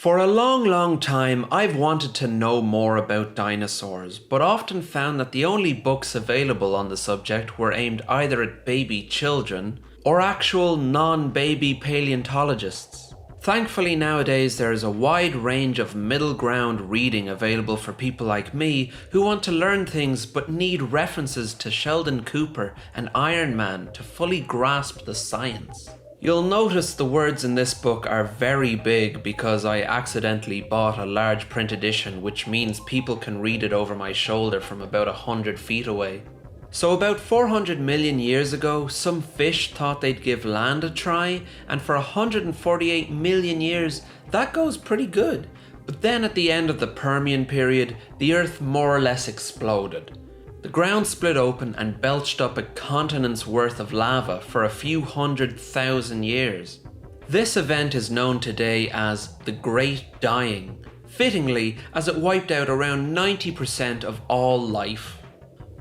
For a long time, I've wanted to know more about dinosaurs, but often found that the only books available on the subject were aimed either at baby children or actual non-baby paleontologists. Thankfully nowadays there is a wide range of middle ground reading available for people like me who want to learn things but need references to Sheldon Cooper and Iron Man to fully grasp the science. You'll notice the words in this book are very big because I accidentally bought a large print edition, which means people can read it over my shoulder from about 100 feet away. So about 400 million years ago, some fish thought they'd give land a try, and for 148 million years, that goes pretty good. But then at the end of the Permian period, the Earth more or less exploded. The ground split open and belched up a continent's worth of lava for a few 100,000 years. This event is known today as the Great Dying, fittingly as it wiped out around 90% of all life.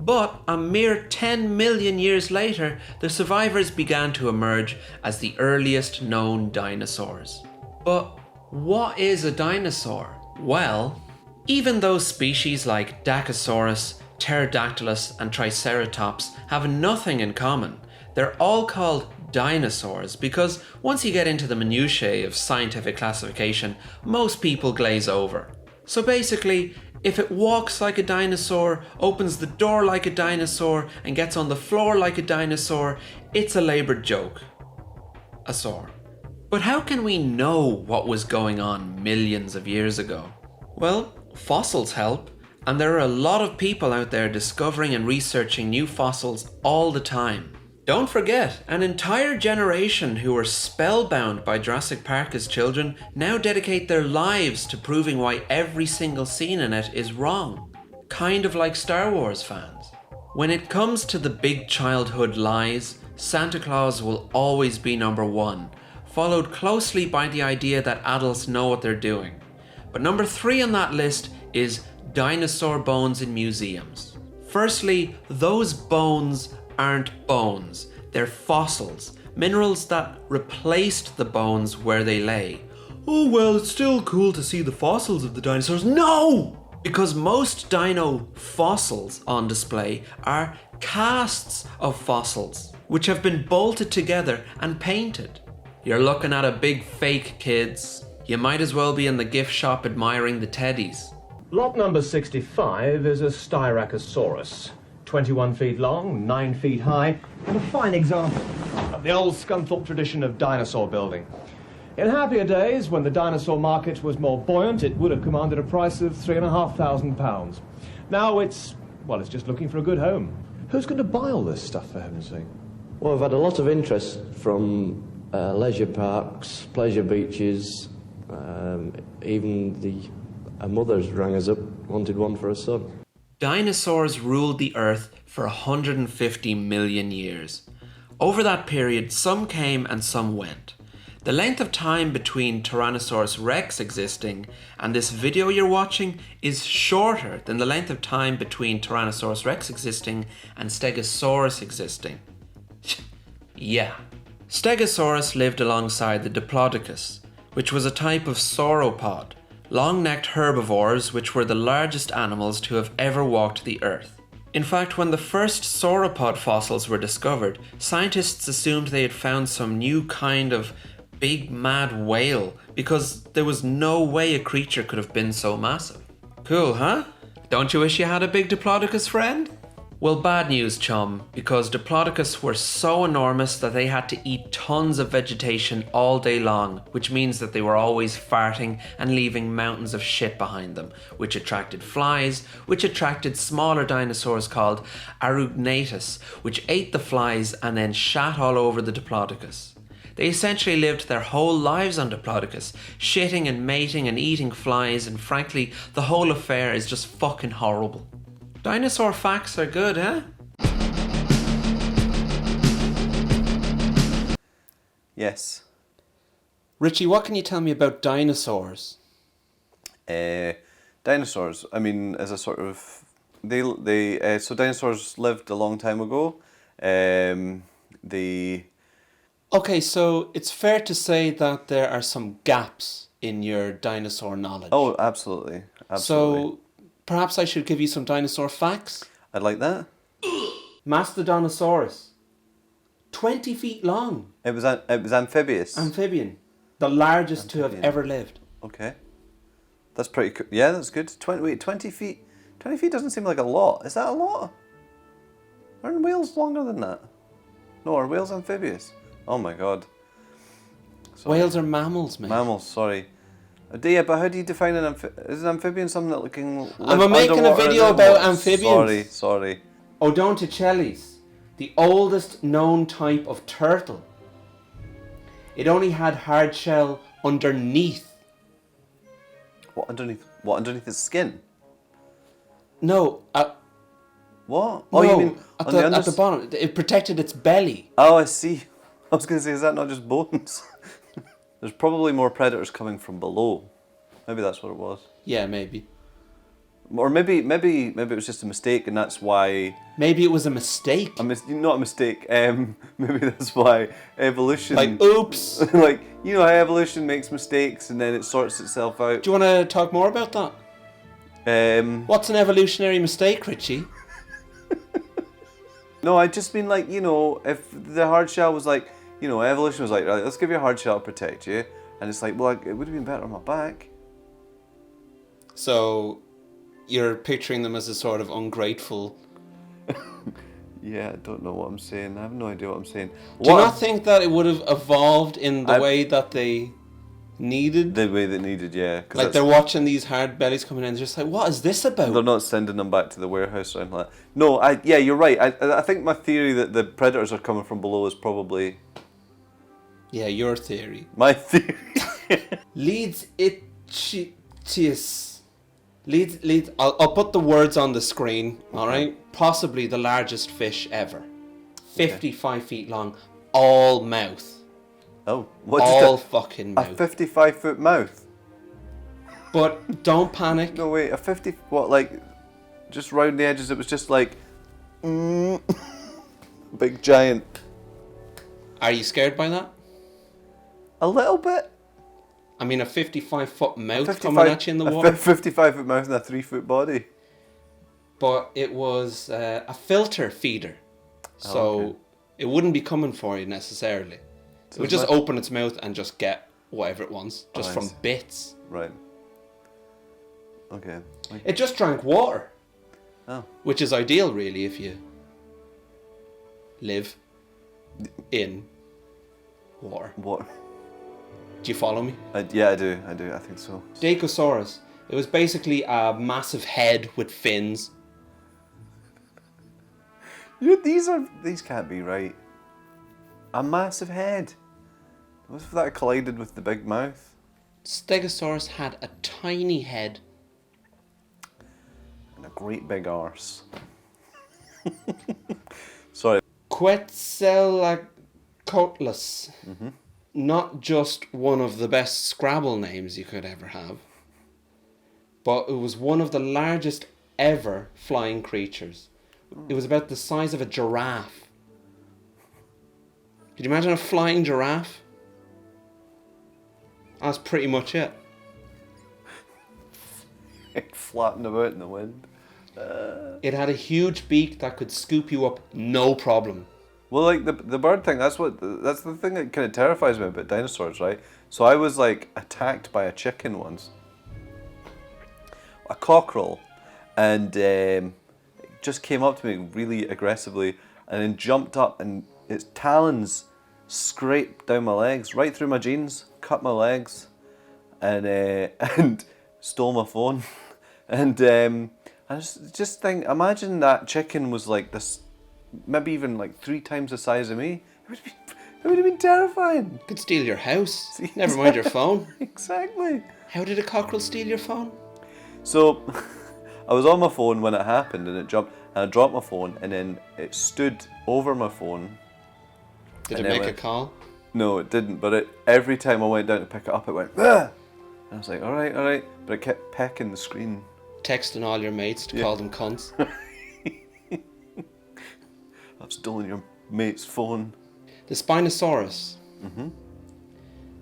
But a mere 10 million years later, the survivors began to emerge as the earliest known dinosaurs. But what is a dinosaur? Well, even though species like Dacosaurus, Pterodactylus and Triceratops have nothing in common, they're all called dinosaurs because once you get into the minutiae of scientific classification, most people glaze over. So basically, if it walks like a dinosaur, opens the door like a dinosaur, and gets on the floor like a dinosaur, it's a laboured joke. A saur. But how can we know what was going on millions of years ago? Well, fossils help. And there are a lot of people out there discovering and researching new fossils all the time. Don't forget, an entire generation who were spellbound by Jurassic Park as children now dedicate their lives to proving why every single scene in it is wrong. Kind of like Star Wars fans. When it comes to the big childhood lies, Santa Claus will always be number one, followed closely by the idea that adults know what they're doing. But number 3 on that list is dinosaur bones in museums. Firstly, those bones aren't bones, they're fossils, minerals that replaced the bones where they lay. Oh well, it's still cool to see the fossils of the dinosaurs. No! Because most dino fossils on display are casts of fossils, which have been bolted together and painted. You're looking at a big fake, kids. You might as well be in the gift shop admiring the teddies. Lot number 65 is a Styracosaurus. 21 feet long, 9 feet high, and a fine example of the old Scunthorpe tradition of dinosaur building. In happier days, when the dinosaur market was more buoyant, it would have commanded a price of £3,500. Now it's just looking for a good home. Who's going to buy all this stuff, for heaven's sake? Well, we've had a lot of interest from leisure parks, pleasure beaches, even a mother's rang us up, wanted one for her son. Dinosaurs ruled the Earth for 150 million years. Over that period, some came and some went. The length of time between Tyrannosaurus rex existing and this video you're watching is shorter than the length of time between Tyrannosaurus rex existing and Stegosaurus existing. Yeah. Stegosaurus lived alongside the Diplodocus, which was a type of sauropod, long-necked herbivores which were the largest animals to have ever walked the earth. In fact, when the first sauropod fossils were discovered, scientists assumed they had found some new kind of big mad whale because there was no way a creature could have been so massive. Cool, huh? Don't you wish you had a big Diplodocus friend? Well, bad news, chum, because Diplodocus were so enormous that they had to eat tons of vegetation all day long, which means that they were always farting and leaving mountains of shit behind them, which attracted flies, which attracted smaller dinosaurs called Arugnatus, which ate the flies and then shat all over the Diplodocus. They essentially lived their whole lives on Diplodocus, shitting and mating and eating flies, and frankly, the whole affair is just fucking horrible. Dinosaur facts are good, huh? Yes. Richie, what can you tell me about dinosaurs? Dinosaurs, I mean, as a sort of... So dinosaurs lived a long time ago. Okay, so it's fair to say that there are some gaps in your dinosaur knowledge. Oh, absolutely. Absolutely. So perhaps I should give you some dinosaur facts. I'd like that. Mastodonsaurus, 20 feet long, It was amphibious. amphibian, the largest to have Amphibian. ever lived. Okay. That's pretty cool. Yeah, that's good. 20 feet. 20 feet doesn't seem like a lot. Is that a lot? Aren't whales longer than that? No, are whales amphibious? Oh my god. Sorry. Whales are mammals, mate. Mammals, sorry. Yeah, but how do you define an amphibian? Is an amphibian something that can I'm making a video about amphibians. Sorry. Odontoceles, the oldest known type of turtle. It only had hard shell underneath. What underneath his skin? No, What? no, You mean at, on the, under... at the bottom. It protected its belly. Oh, I see. I was going to say, is that not just bones? There's probably more predators coming from below. Maybe that's what it was. Yeah, maybe. Or maybe it was just a mistake, and that's why. Maybe it was a mistake. Not a mistake. Maybe that's why evolution. Like, oops. Like, you know how evolution makes mistakes and then it sorts itself out. Do you want to talk more about that? What's an evolutionary mistake, Richie? No, I just mean like, you know, if the hard shell was like, you know, evolution was like, right, let's give you a hard shell to protect you, and it's like, well, it would have been better on my back. So, you're picturing them as a sort of ungrateful. Yeah, I don't know what I'm saying. I have no idea what I'm saying. Do you not think that it would have evolved in the way that they needed? The way they needed, yeah. Like they're watching these hard bellies coming in, they're just like, what is this about? They're not sending them back to the warehouse or anything like that. No, yeah, you're right. I think my theory that the predators are coming from below is probably... Yeah, your theory. My theory. Leeds Itchius. Leeds. I'll put the words on the screen. All right. Possibly the largest fish ever. 55 feet long, all mouth. Oh, what? All fucking A mouth. 55-foot mouth. But don't panic. No, wait, a 50... What, like, just round the edges, it was just like... big giant. Are you scared by that? A little bit. I mean, a 55-foot mouth 55, coming at you in the water. A 55-foot mouth and a 3-foot body. But it was a filter feeder. So okay. it wouldn't be coming for you necessarily. So It would just open its mouth and just get whatever it wants, just from bits. Right. Okay. It just drank water. Oh. Which is ideal, really, if you live in water. What? Do you follow me? Yeah, I do. I think so. Stegosaurus. It was basically a massive head with fins. These can't be right. A massive head. What if that collided with the big mouth? Stegosaurus had a tiny head. And a great big arse. Sorry. Quetzalcoatlus. Mm-hmm. Not just one of the best Scrabble names you could ever have, but it was one of the largest ever flying creatures. It was about the size of a giraffe. Could you imagine a flying giraffe? That's pretty much it. Flapping about in the wind. It had a huge beak that could scoop you up, no problem. Well, like the bird thing, that's the thing that kind of terrifies me about dinosaurs, right? So I was like attacked by a chicken once, a cockerel, and it just came up to me really aggressively, and then jumped up, and its talons scraped down my legs, right through my jeans, cut my legs, and and stole my phone, and I just think, imagine that chicken was like this. Maybe even like 3 times the size of me. It would have been terrifying. Could steal your house. Never mind your phone. Exactly. How did a cockerel steal your phone? So, I was on my phone when it happened, and it jumped, and I dropped my phone, and then it stood over my phone. Did it make a call? No, it didn't. But every time I went down to pick it up, it went, "Ah!" And I was like, all right. But it kept pecking the screen. Texting all your mates to call them cunts. I've stolen your mate's phone. The Spinosaurus.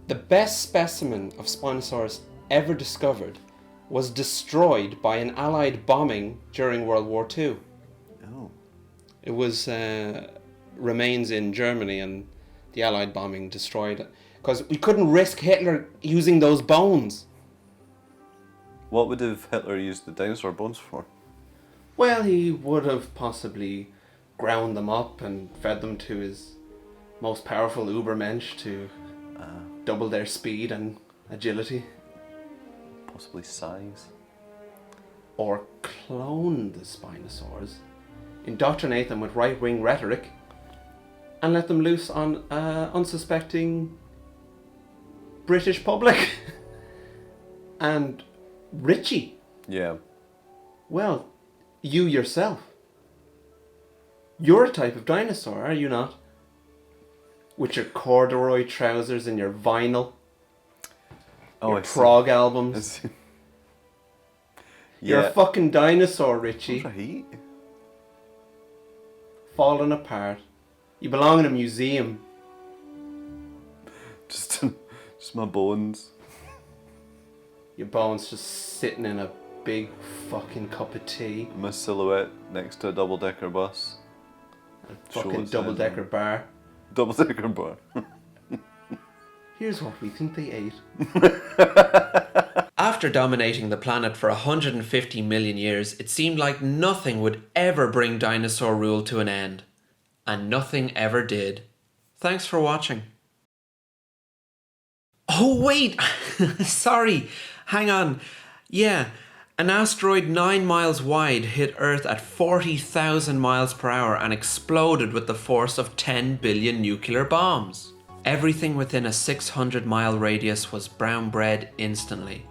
The best specimen of Spinosaurus ever discovered was destroyed by an Allied bombing during World War II. Oh. It was remains in Germany, and the Allied bombing destroyed it. Because we couldn't risk Hitler using those bones. What would have Hitler used the dinosaur bones for? Well, he would have possibly ground them up and fed them to his most powerful Ubermensch to double their speed and agility. Possibly size. Or clone the Spinosaurs, indoctrinate them with right-wing rhetoric, and let them loose on unsuspecting British public. And Richie, Yeah. well, you yourself. You're a type of dinosaur, are you not? With your corduroy trousers and your vinyl, your I see. prog albums. I see. You're a fucking dinosaur, Richie. Right. Falling apart. You belong in a museum. Just my bones. Your bones just sitting in a big fucking cup of tea. My silhouette next to a double-decker bus. Fucking Shorts, double-decker bar. Double-decker bar. Here's what we think they ate. After dominating the planet for 150 million years, it seemed like nothing would ever bring dinosaur rule to an end. And nothing ever did. Thanks for watching. Oh wait! Sorry, hang on. Yeah, an asteroid 9 miles wide hit Earth at 40,000 miles per hour and exploded with the force of 10 billion nuclear bombs. Everything within a 600-mile radius was brown bread instantly.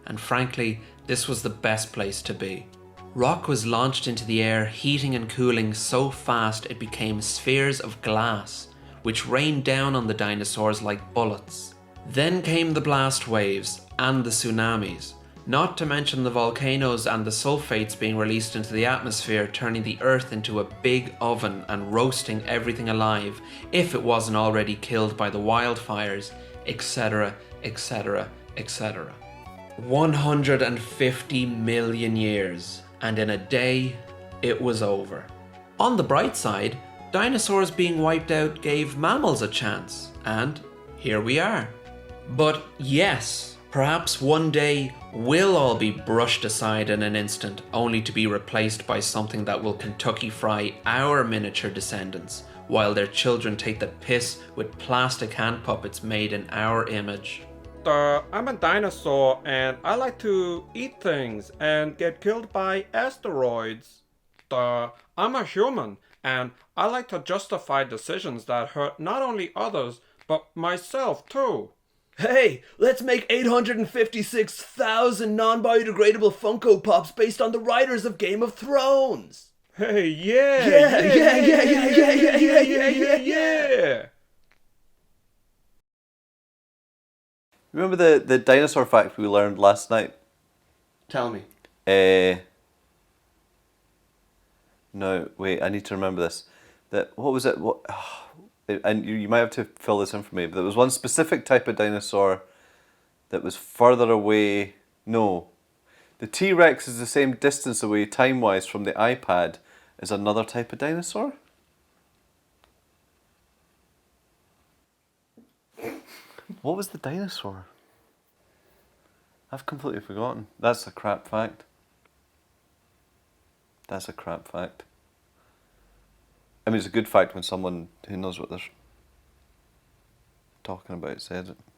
And frankly, this was the best place to be. Rock was launched into the air, heating and cooling so fast it became spheres of glass, which rained down on the dinosaurs like bullets. Then came the blast waves and the tsunamis, not to mention the volcanoes and the sulfates being released into the atmosphere, turning the Earth into a big oven and roasting everything alive if it wasn't already killed by the wildfires, etc, etc, etc. 150 million years, and in a day, it was over. On the bright side, dinosaurs being wiped out gave mammals a chance, and here we are. But yes, perhaps one day we'll all be brushed aside in an instant, only to be replaced by something that will Kentucky Fry our miniature descendants, while their children take the piss with plastic hand puppets made in our image. I'm a dinosaur and I like to eat things and get killed by asteroids. I'm a human and I like to justify decisions that hurt not only others but myself too. Hey, let's make 856,000 non-biodegradable Funko Pops based on the writers of Game of Thrones. Hey, yeah. Remember the dinosaur fact we learned last night? Tell me. No, wait, I need to remember this. What was it? And you might have to fill this in for me, but there was one specific type of dinosaur that was further away. No. The T-Rex is the same distance away time-wise from the iPad as another type of dinosaur? What was the dinosaur? I've completely forgotten. That's a crap fact. That's a crap fact. I mean, it's a good fact when someone who knows what they're talking about says it.